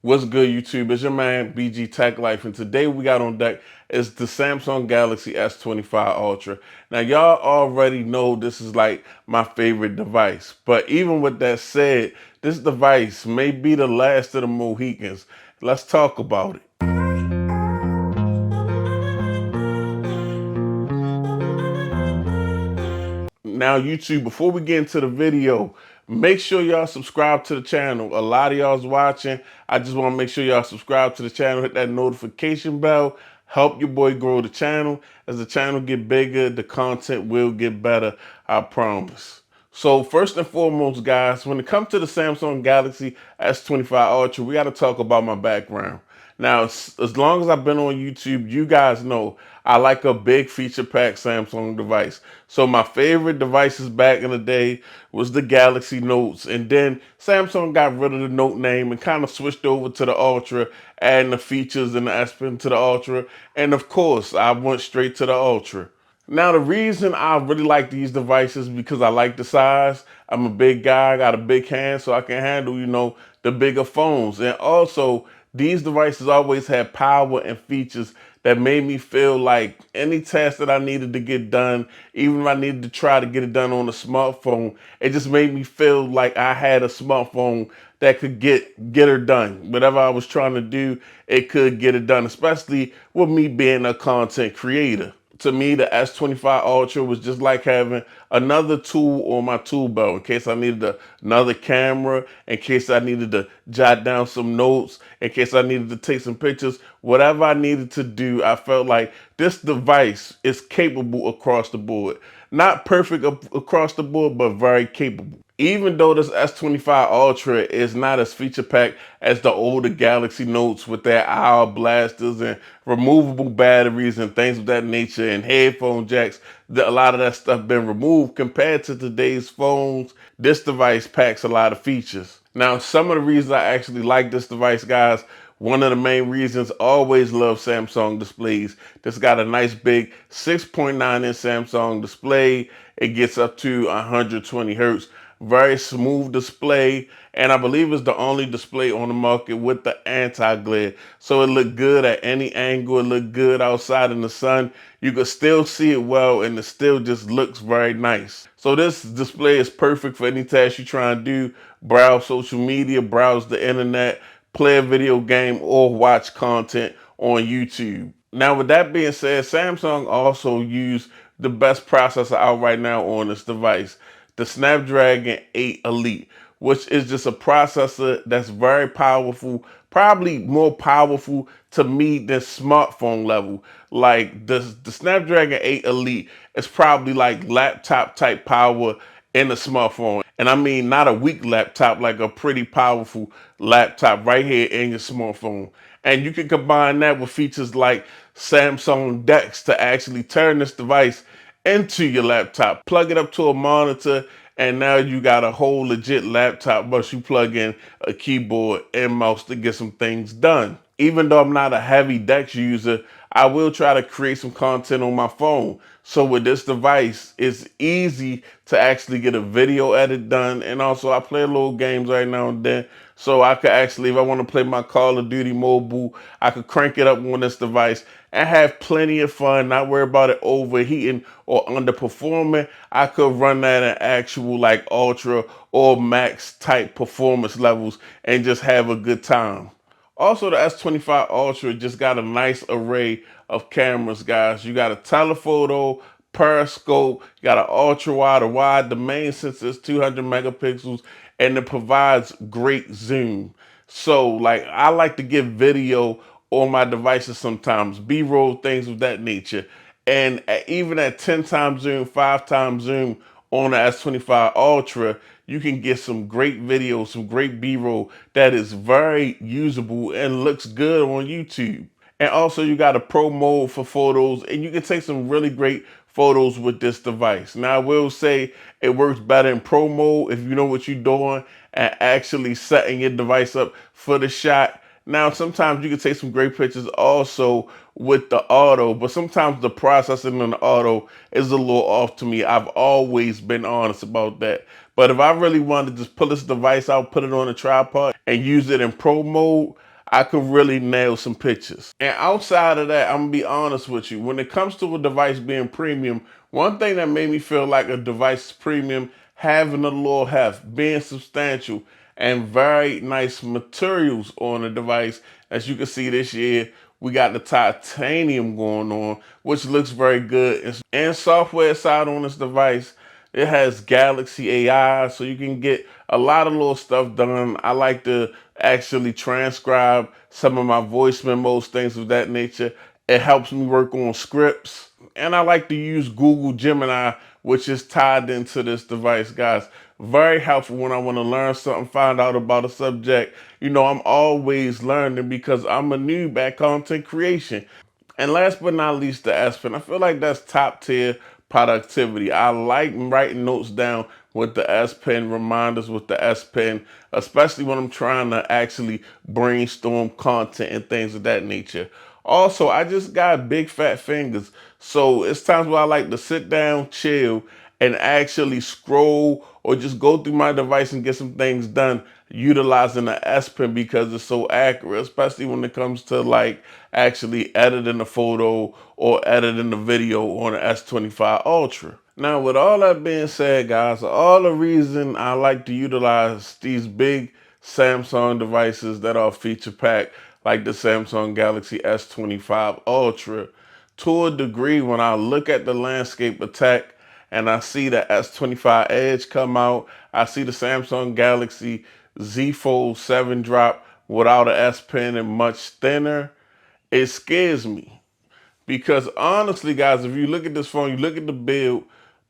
What's good, YouTube? It's your man BG Tech Life, and today we got on deck is the Samsung Galaxy S25 Ultra. Now, y'all already know this is like my favorite device, but even with that said, this device may be the last of the Mohicans. Let's talk about it. Now, YouTube, before we get into the video, make sure y'all subscribe to the channel. A lot of y'all's watching. I just want to make sure y'all subscribe to the channel, hit that notification bell, help your boy grow the channel. As the channel get bigger, the content will get better, I promise. So first and foremost, guys, when it comes to the Samsung Galaxy S25 Ultra, we got to talk about my background. Now, as long as I've been on YouTube, you guys know I like a big feature pack Samsung device. So my favorite devices back in the day was the Galaxy Notes. And then Samsung got rid of the Note name and kind of switched over to the Ultra, adding the features and the S Pen to the Ultra. And of course, I went straight to the Ultra. Now, the reason I really like these devices is because I like the size. I'm a big guy, I got a big hand, so I can handle, the bigger phones. And also, these devices always had power and features that made me feel like any task that I needed to get done, even if I needed to try to get it done on a smartphone, it just made me feel like I had a smartphone that could get her done. Whatever I was trying to do, it could get it done, especially with me being a content creator. To me, the S25 Ultra was just like having another tool on my tool belt in case I needed another camera, in case I needed to jot down some notes, in case I needed to take some pictures. Whatever I needed to do, I felt like this device is capable across the board. Not perfect across the board, but very capable. Even though this S25 Ultra is not as feature packed as the older Galaxy Notes with their hour blasters and removable batteries and things of that nature and headphone jacks, a lot of that stuff been removed compared to today's phones. This device packs a lot of features. Now, some of the reasons I actually like this device, guys, one of the main reasons, always love Samsung displays. This got a nice big 6.9-inch Samsung display. It gets up to 120 hertz. Very smooth display, and I believe it's the only display on the market with the anti-glare. So it looked good at any angle. It looked good outside in the sun. You could still see it well, and it still just looks very nice. So this display is perfect for any task you try and do. Browse social media, browse the internet, play a video game, or watch content on YouTube. Now, with that being said, Samsung also used the best processor out right now on this device, the Snapdragon 8 Elite, which is just a processor that's very powerful, probably more powerful to me than smartphone level. Like the Snapdragon 8 Elite is probably like laptop type power in a smartphone. And I mean, not a weak laptop, like a pretty powerful laptop right here in your smartphone. And you can combine that with features like Samsung DeX to actually turn this device into your laptop. Plug it up to a monitor, and now you got a whole legit laptop, but you plug in a keyboard and mouse to get some things done. Even though I'm not a heavy DeX user, I will try to create some content on my phone. So with this device, it's easy to actually get a video edit done. And also I play little games right now and then. So I could actually, if I want to play my Call of Duty mobile, I could crank it up on this device and have plenty of fun, not worry about it overheating or underperforming. I could run that at actual like ultra or max type performance levels and just have a good time. Also, the S25 Ultra just got a nice array of cameras, guys. You got a telephoto, periscope, you got an ultra wide, a wide. The main sensor is 200 megapixels, and it provides great zoom. So, like, I like to get video on my devices sometimes, B-roll, things of that nature. And even at 10 times zoom, 5 times zoom on the S25 Ultra, you can get some great videos, some great B-roll that is very usable and looks good on YouTube. And also you got a pro mode for photos, and you can take some really great photos with this device. Now I will say it works better in pro mode if you know what you're doing and actually setting your device up for the shot. Now, sometimes you can take some great pictures also with the auto, but sometimes the processing in the auto is a little off to me. I've always been honest about that. But if I really wanted to just pull this device out, put it on a tripod, and use it in pro mode, I could really nail some pictures. And outside of that, I'm gonna be honest with you. When it comes to a device being premium, one thing that made me feel like a device is premium, having a little heft, being substantial, and very nice materials on the device. As you can see this year, we got the titanium going on, which looks very good. And software side on this device, it has Galaxy AI, so you can get a lot of little stuff done. I like to actually transcribe some of my voice memos, things of that nature. It helps me work on scripts. And I like to use Google Gemini, which is tied into this device, guys. Very helpful when I want to learn something, find out about a subject. You know, I'm always learning because I'm a noob at content creation. And last but not least, the S Pen. I feel like that's top tier productivity. I like writing notes down with the S Pen, reminders with the S Pen, especially when I'm trying to actually brainstorm content and things of that nature. Also, I just got big fat fingers. So it's times where I like to sit down, chill, and actually scroll or just go through my device and get some things done utilizing the S Pen because it's so accurate, especially when it comes to like actually editing a photo or editing the video on the S25 Ultra. Now, with all that being said, guys, all the reason I like to utilize these big Samsung devices that are feature packed, like the Samsung Galaxy S25 Ultra, to a degree, when I look at the landscape of tech and I see the S25 Edge come out, I see the Samsung Galaxy Z Fold 7 drop without an S Pen and much thinner, it scares me. Because honestly, guys, if you look at this phone, you look at the build,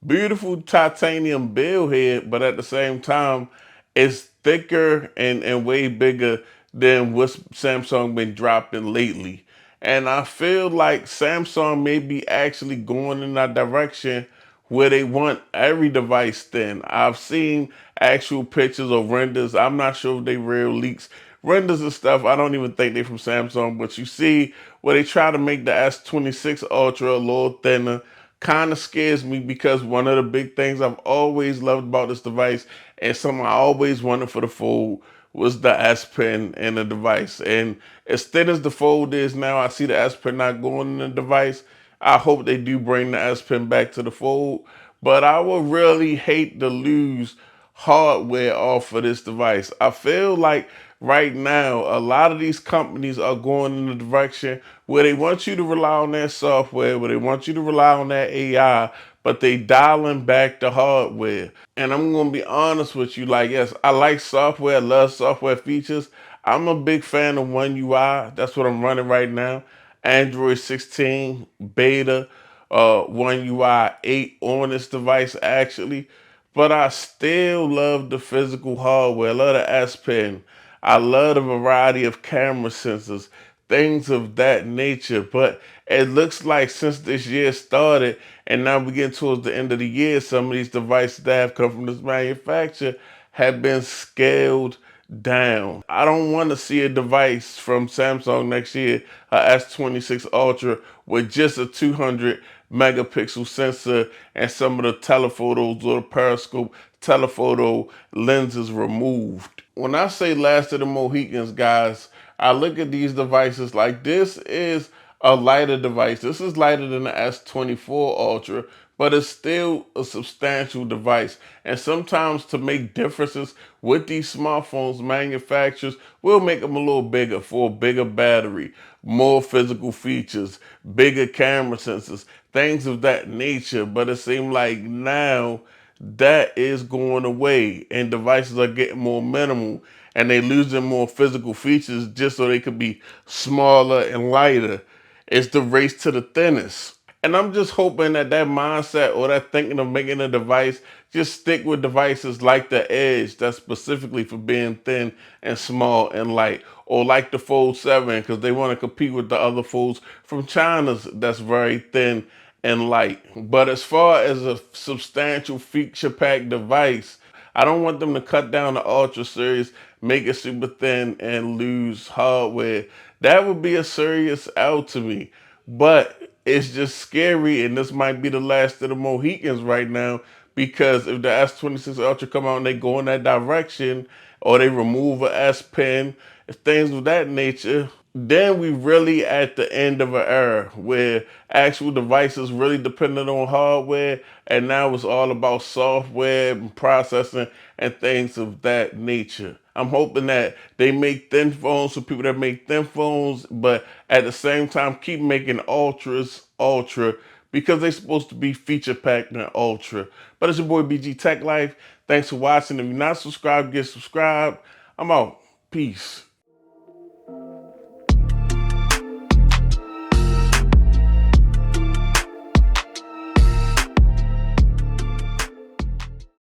beautiful titanium build head, but at the same time, it's thicker and way bigger than what Samsung been dropping lately. And I feel like Samsung may be actually going in that direction where they want every device thin. I've seen actual pictures of renders. I'm not sure if they real leaks. Renders and stuff, I don't even think they're from Samsung, but you see where they try to make the S26 Ultra a little thinner. Kind of scares me because one of the big things I've always loved about this device and something I always wanted for the Fold was the S Pen in the device. And as thin as the Fold is now, I see the S Pen not going in the device. I hope they do bring the S Pen back to the Fold, but I would really hate to lose hardware off of this device. I feel like right now a lot of these companies are going in the direction where they want you to rely on their software, where they want you to rely on that AI, but they dialing back the hardware. And I'm gonna be honest with you, like, yes, I like software, I love software features. I'm a big fan of One UI. That's what I'm running right now. Android 16 beta, One UI 8 on this device actually. But I still love the physical hardware. I love the S Pen. I love the variety of camera sensors, things of that nature. But it looks like since this year started, and now we get towards the end of the year, some of these devices that have come from this manufacturer have been scaled down. I don't want to see a device from Samsung next year, a S26 Ultra with just a 200 megapixel sensor and some of the telephotos or the periscope telephoto lenses removed. When I say last of the Mohicans, guys, I look at these devices like this is a lighter device. This is lighter than the S24 Ultra, but it's still a substantial device. And sometimes to make differences with these smartphones, manufacturers will make them a little bigger for a bigger battery, more physical features, bigger camera sensors, things of that nature. But it seems like now that is going away and devices are getting more minimal and they losing more physical features just so they could be smaller and lighter. It's the race to the thinnest. And I'm just hoping that that mindset or that thinking of making a device just stick with devices like the Edge that's specifically for being thin and small and light, or like the Fold 7 because they want to compete with the other folds from China's that's very thin and light. But as far as a substantial feature packed device, I don't want them to cut down the Ultra series, make it super thin, and lose hardware. That would be a serious L to me. But it's just scary, and this might be the last of the Mohicans right now, because if the S26 Ultra come out and they go in that direction, or they remove a S Pen, things of that nature, then we really at the end of an era where actual devices really depended on hardware, and now it's all about software and processing and things of that nature. I'm hoping that they make thin phones for people that make thin phones, but at the same time keep making ultras ultra, because they're supposed to be feature packed and ultra. But it's your boy BG Tech Life. Thanks for watching. If you're not subscribed, get subscribed. I'm out. Peace.